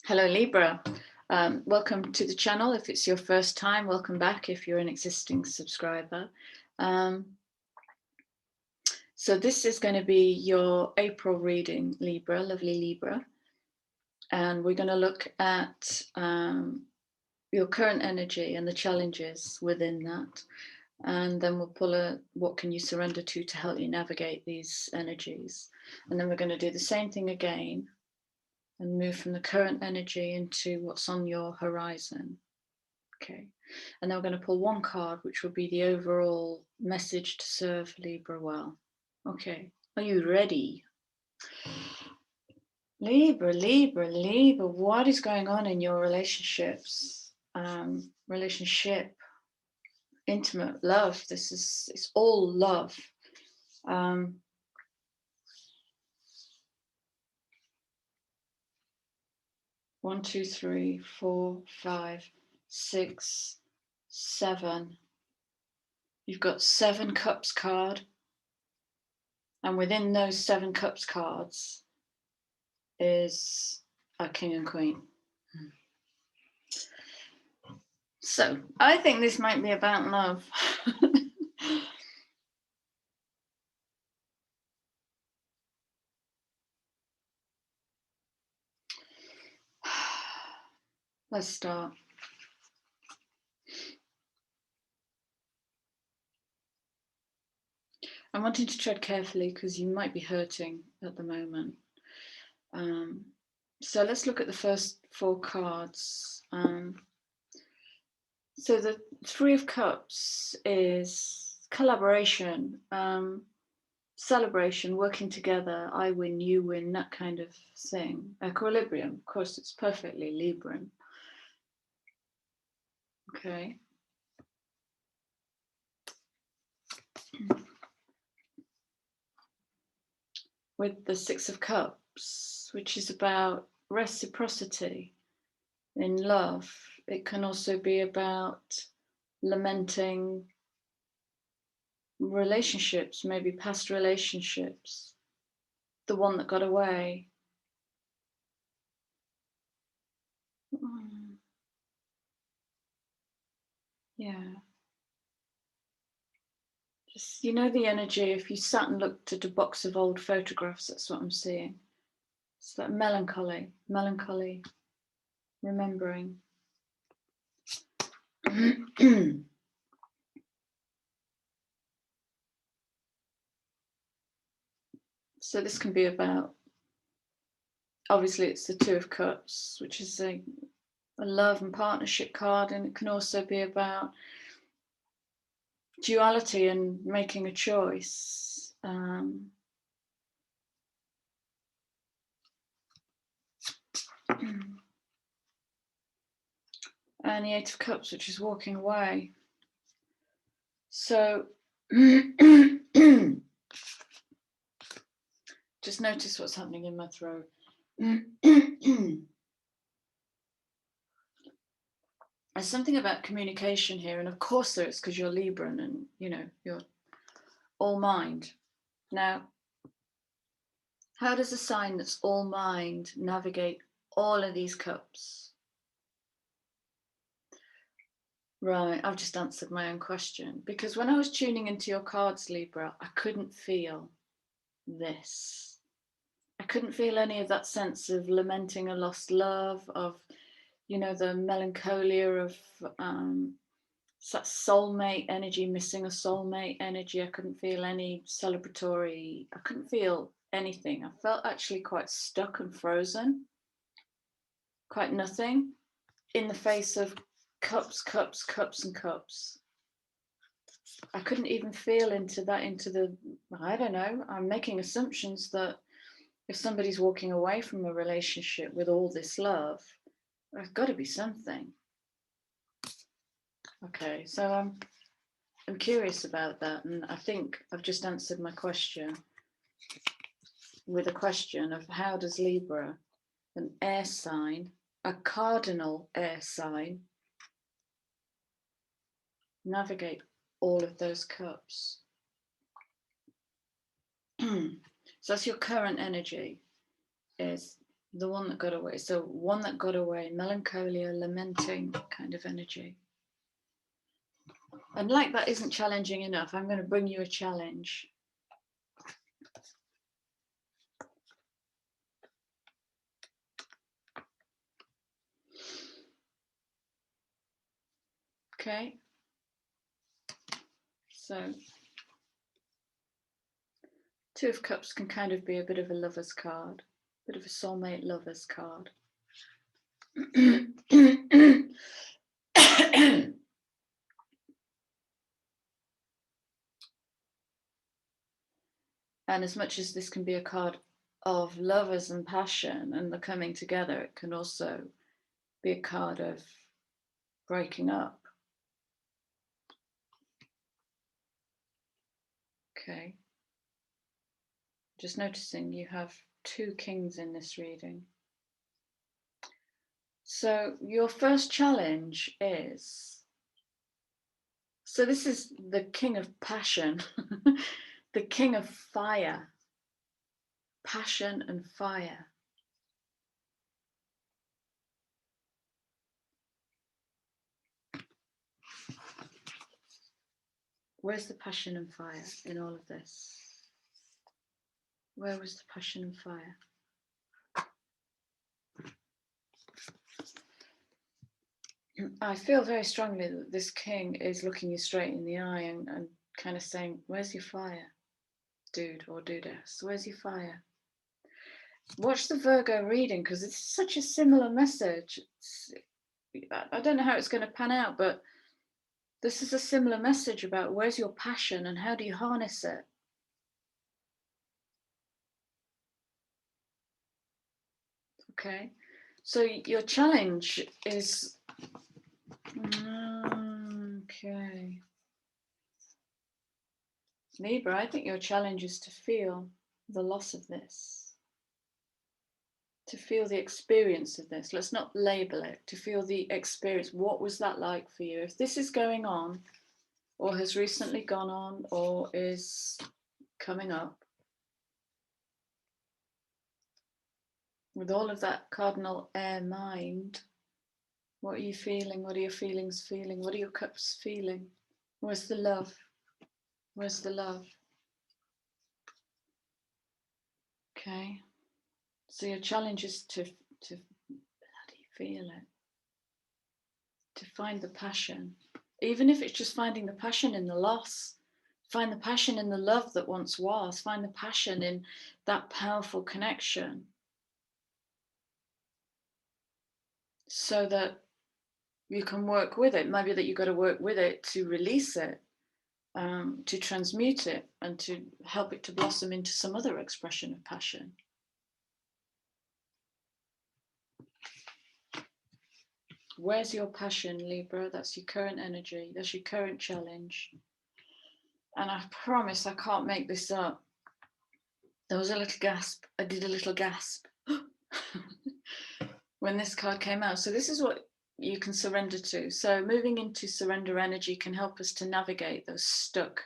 Hello Libra, welcome to the channel. If it's your first time, welcome back if you're an existing subscriber. So this is going to be your April reading, Libra, lovely Libra. And we're going to look at your current energy and the challenges within that. And then we'll pull a what can you surrender to help you navigate these energies. And then we're going to do the same thing again and move from the current energy into what's on your horizon. Okay, and then we're going to pull one card, which will be the overall message to serve Libra well. Okay, are you ready? Libra, Libra, Libra, what is going on in your relationships? Relationship, intimate, love. It's all love. 1, 2, 3, 4, 5, 6, 7. You've got 7 cups card. And within those 7 cups cards is a king and queen. So I think this might be about love. Let's start. I'm wanting to tread carefully because you might be hurting at the moment. So let's look at the first 4 cards. So the 3 of Cups is collaboration, celebration, working together, I win, you win, that kind of thing. Equilibrium, of course, it's perfectly Libran. Okay. With the 6 of Cups, which is about reciprocity in love. It can also be about lamenting relationships, maybe past relationships, the one that got away. Yeah. Just, you know, the energy, if you sat and looked at a box of old photographs, that's what I'm seeing. It's that melancholy, remembering. So this can be about, obviously it's the 2 of Cups, which is a love and partnership card, and it can also be about duality and making a choice. And the 8 of Cups, which is walking away. So just notice what's happening in my throat. There's something about communication here, and of course there is, because you're Libran and, you know, you're all mind. Now, how does a sign that's all mind navigate all of these cups? Right, I've just answered my own question, because when I was tuning into your cards, Libra, I couldn't feel this. I couldn't feel any of that sense of lamenting a lost love, of, you know, the melancholia of that soulmate energy, missing a soulmate energy. I couldn't feel any celebratory, I couldn't feel anything. I felt actually quite stuck and frozen, quite nothing in the face of cups, cups, cups and cups. I couldn't even feel into the, I don't know, I'm making assumptions that if somebody's walking away from a relationship with all this love, there's got to be something. Okay, so I'm curious about that, and I think I've just answered my question with a question of how does Libra, an air sign, a cardinal air sign, navigate all of those cups? So that's your current energy, is The one that got away. So one that got away, melancholia, lamenting kind of energy. And like that isn't challenging enough, I'm going to bring you a challenge. Okay. So Two of Cups can kind of be a bit of a lover's card, a bit of a soulmate lover's card. And as much as this can be a card of lovers and passion and the coming together, it can also be a card of breaking up. Okay. Just noticing you have 2 kings in this reading. So your first challenge is, so this is the king of passion, the king of fire, passion and fire. Where's the passion and fire in all of this? Where was the passion and fire? I feel very strongly that this king is looking you straight in the eye and kind of saying, where's your fire, dude or dudess? Where's your fire? Watch the Virgo reading, because it's such a similar message. I don't know how it's going to pan out, but this is a similar message about where's your passion and how do you harness it? Okay, so your challenge is, okay. Libra, I think your challenge is to feel the loss of this, to feel the experience of this. Let's not label it, to feel the experience. What was that like for you? If this is going on, or has recently gone on, or is coming up, with all of that cardinal air mind, what are you feeling? What are your feelings feeling? What are your cups feeling? Where's the love? Where's the love? Okay. So your challenge is to bloody feel it. To find the passion. Even if it's just finding the passion in the loss. Find the passion in the love that once was. Find the passion in that powerful connection. So that you can work with it. Maybe that you've got to work with it to release it, to transmute it, and to help it to blossom into some other expression of passion. Where's your passion, Libra? That's your current energy. That's your current challenge. And I promise I can't make this up. There was a little gasp. I did a little gasp when this card came out. So this is what you can surrender to. So moving into surrender energy can help us to navigate those stuck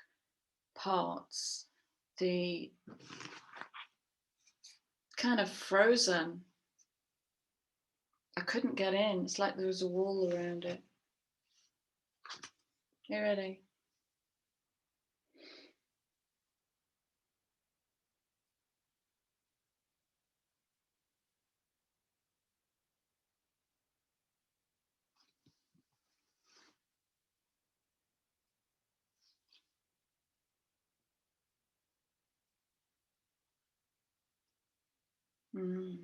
parts, the kind of frozen. I couldn't get in. It's like there was a wall around it. You ready? Mm.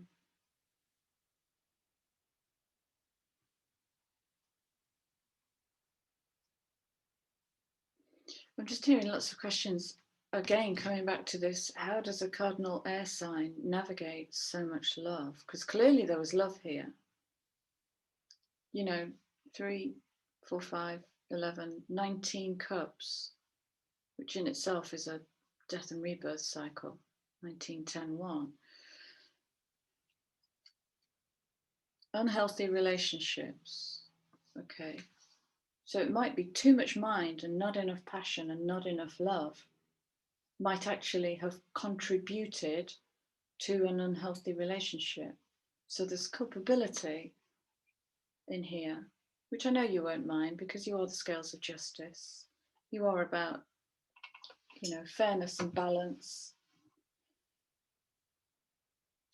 I'm just hearing lots of questions. Again, coming back to this, how does a cardinal air sign navigate so much love? Because clearly there was love here. You know, 3, 4, 5, 11, 19 cups, which in itself is a death and rebirth cycle, 19, 10, 1. Unhealthy relationships. Okay. So it might be too much mind and not enough passion and not enough love might actually have contributed to an unhealthy relationship. So there's culpability in here, which I know you won't mind because you are the scales of justice. You are about, you know, fairness and balance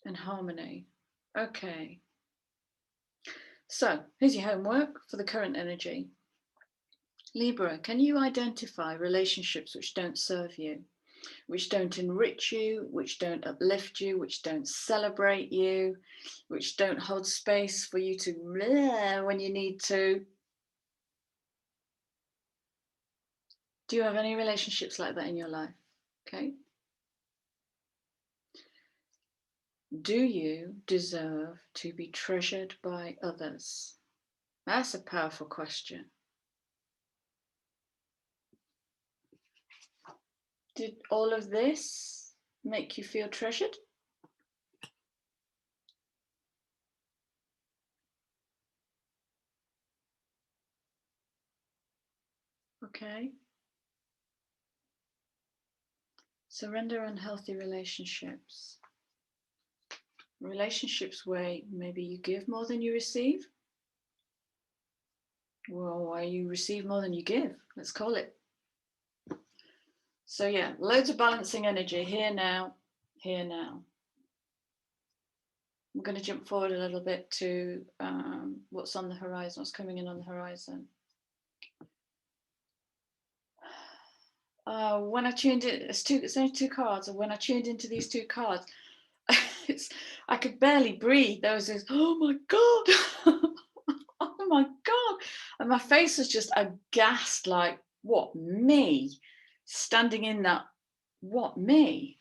and harmony. Okay. So here's your homework for the current energy. Libra, can you identify relationships which don't serve you, which don't enrich you, which don't uplift you, which don't celebrate you, which don't hold space for you to when you need to? Do you have any relationships like that in your life? Okay. Do you deserve to be treasured by others? That's a powerful question. Did all of this make you feel treasured? Okay. Surrender unhealthy relationships. Relationships where maybe you give more than you receive. Well, why you receive more than you give, let's call it. So yeah, loads of balancing energy here now, here now. I'm going to jump forward a little bit to what's on the horizon, what's coming in on the horizon. When I tuned in, it's only two cards, and when I tuned into these two cards, I could barely breathe. There was this, oh my God, oh my God. And my face was just aghast, like, what, me? Standing in that, what, me?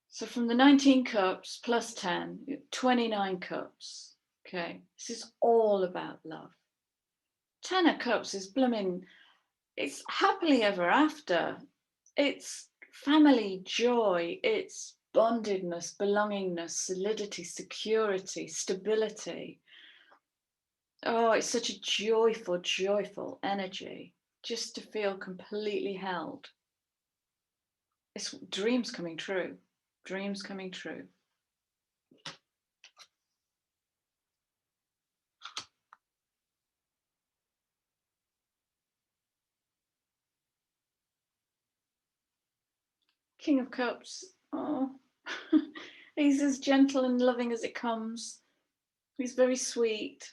So from the 19 cups plus 10, 29 cups. Okay, this is all about love. 10 of cups is blooming, it's happily ever after. It's family joy, it's bondedness, belongingness, solidity, security, stability. Oh, it's such a joyful, joyful energy just to feel completely held. It's dreams coming true, dreams coming true. King of Cups, oh, he's as gentle and loving as it comes. He's very sweet,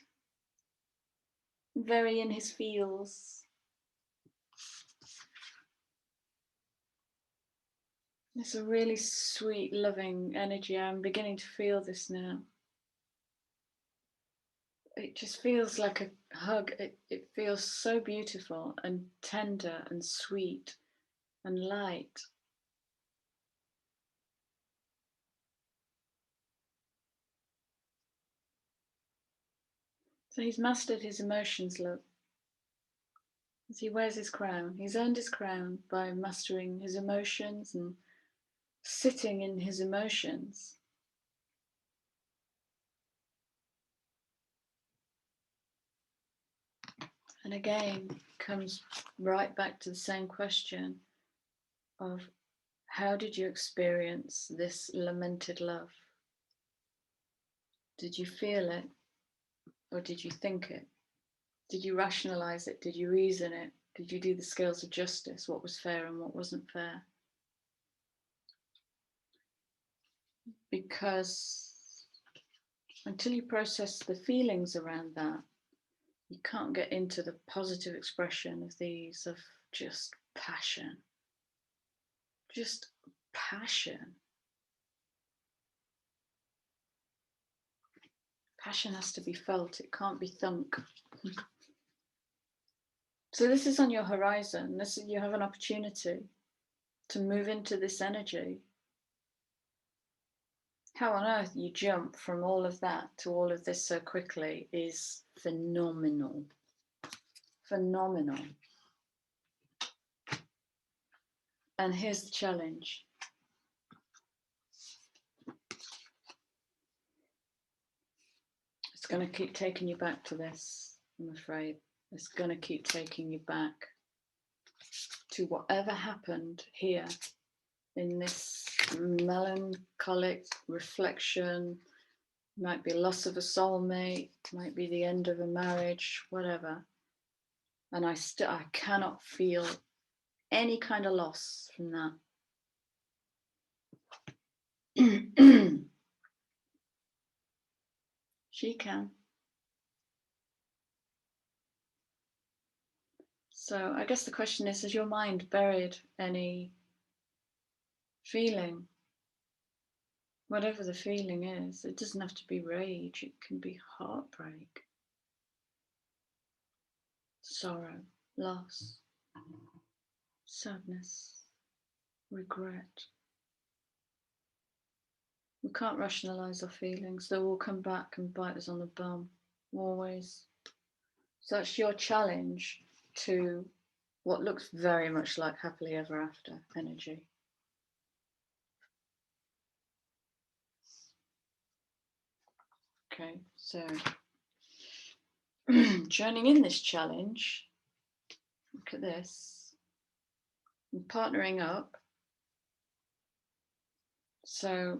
very in his feels. It's a really sweet, loving energy. I'm beginning to feel this now. It just feels like a hug. It feels so beautiful and tender and sweet and light. So he's mastered his emotions, look. As he wears his crown, he's earned his crown by mastering his emotions and sitting in his emotions. And again, comes right back to the same question of how did you experience this lamented love? Did you feel it or did you think it? Did you rationalize it? Did you reason it? Did you do the scales of justice? What was fair and what wasn't fair? Because until you process the feelings around that, you can't get into the positive expression of these, of just passion. Just passion. Passion has to be felt, it can't be thunk. So this is on your horizon. You have an opportunity to move into this energy. How on earth you jump from all of that to all of this so quickly is phenomenal. Phenomenal. And here's the challenge. It's going to keep taking you back to this, I'm afraid. It's going to keep taking you back to whatever happened here in this melancholic reflection, might be loss of a soulmate, might be the end of a marriage, whatever. And I cannot feel any kind of loss from that. She can. So I guess the question is, has your mind buried any feeling? Whatever the feeling is, it doesn't have to be rage, it can be heartbreak, sorrow, loss, sadness, regret. We can't rationalize our feelings, they will come back and bite us on the bum, always. So that's your challenge to what looks very much like happily ever after energy. Okay, so joining in this challenge, look at this, and partnering up. So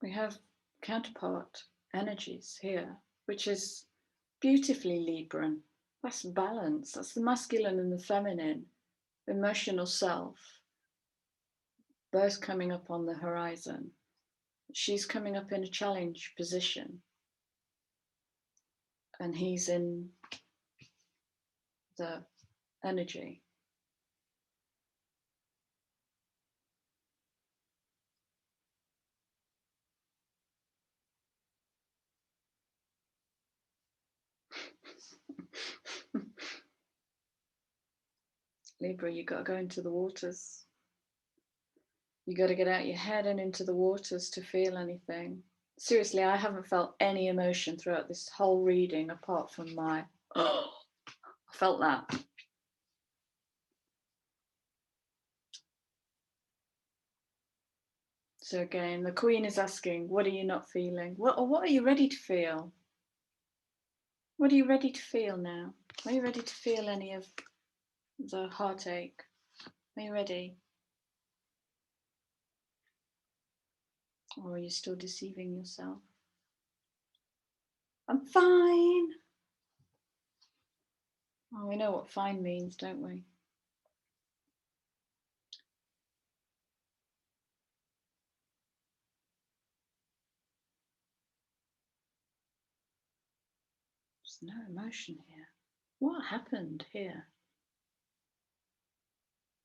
we have counterpart energies here, which is beautifully Libran. That's balance. That's the masculine and the feminine, emotional self, both coming up on the horizon. She's coming up in a challenge position, and he's in the energy. Libra, you got to go into the waters. You got to get out your head and into the waters to feel anything. Seriously, I haven't felt any emotion throughout this whole reading apart from my, oh, I felt that. So again, the Queen is asking, what are you not feeling? What are you ready to feel? What are you ready to feel now? Are you ready to feel any of the heartache? Are you ready? Or are you still deceiving yourself? I'm fine. Oh, we know what fine means, don't we? There's no emotion here. What happened here?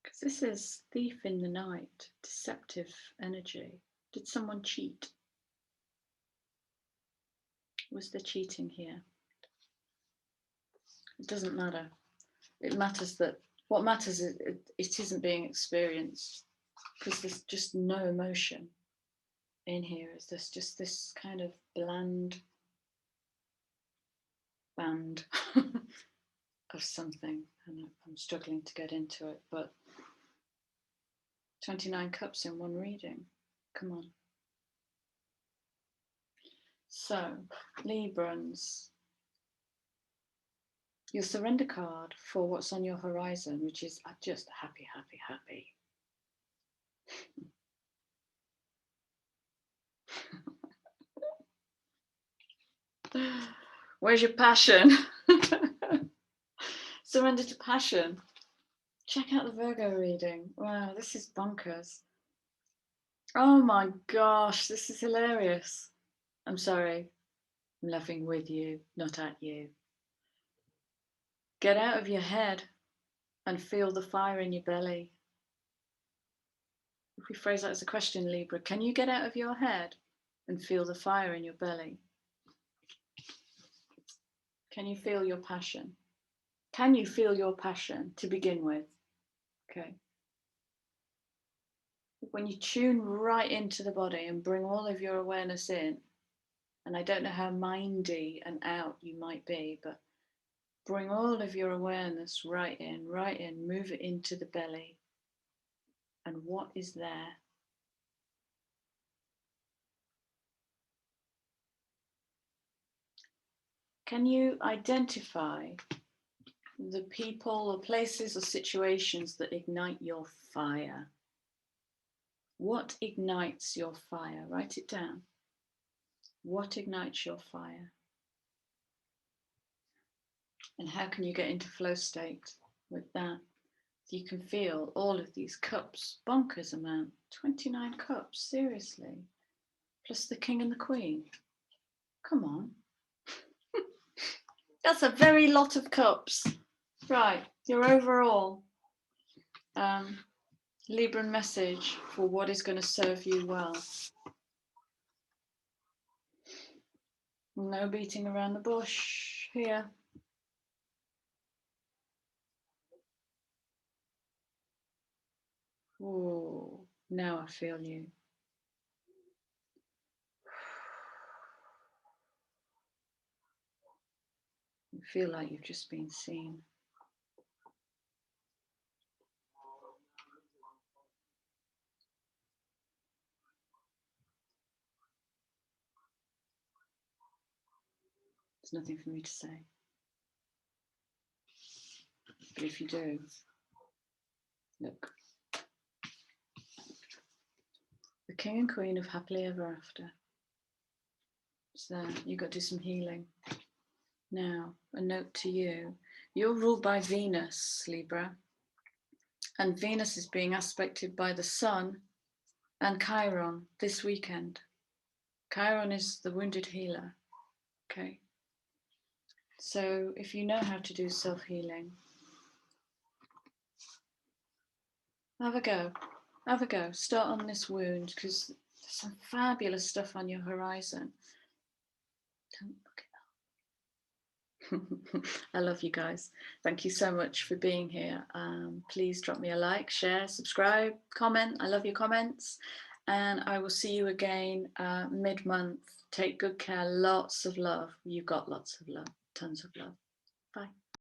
Because this is thief in the night, deceptive energy. Did someone cheat? Was there cheating here? It doesn't matter. It matters that what matters is it isn't being experienced, because there's just no emotion in here. There's just this kind of bland band of something, and I'm struggling to get into it, but 29 cups in one reading. Come on. So, Librans, your surrender card for what's on your horizon, which is just happy, happy, happy. Where's your passion? Surrender to passion. Check out the Virgo reading. Wow, this is bonkers. Oh my gosh, this is hilarious. I'm sorry. I'm laughing with you, not at you. Get out of your head and feel the fire in your belly. If we phrase that as a question, Libra, can you get out of your head and feel the fire in your belly? Can you feel your passion? Can you feel your passion to begin with? Okay. When you tune right into the body and bring all of your awareness in, and I don't know how mindy and out you might be, but bring all of your awareness right in, move it into the belly. And what is there? Can you identify the people or places or situations that ignite your fire? What ignites your fire? Write it down. What ignites your fire? And how can you get into flow state with that? You can feel all of these cups, bonkers amount, 29 cups, seriously. Plus the king and the queen. Come on. That's a very lot of cups. Right, your overall Libra message for what is going to serve you well. No beating around the bush here. Oh, now I feel you. You feel like you've just been seen. There's nothing for me to say. But if you do, look. The king and queen of happily ever after. So you've got to do some healing. Now, a note to you. You're ruled by Venus, Libra. And Venus is being aspected by the Sun and Chiron this weekend. Chiron is the wounded healer. Okay. So if you know how to do self-healing, have a go. Have a go. Start on this wound because there's some fabulous stuff on your horizon. Don't look it up. I love you guys. Thank you so much for being here. Please drop me a like, share, subscribe, comment. I love your comments. And I will see you again mid-month. Take good care. Lots of love. You've got lots of love. Tons of love. Bye.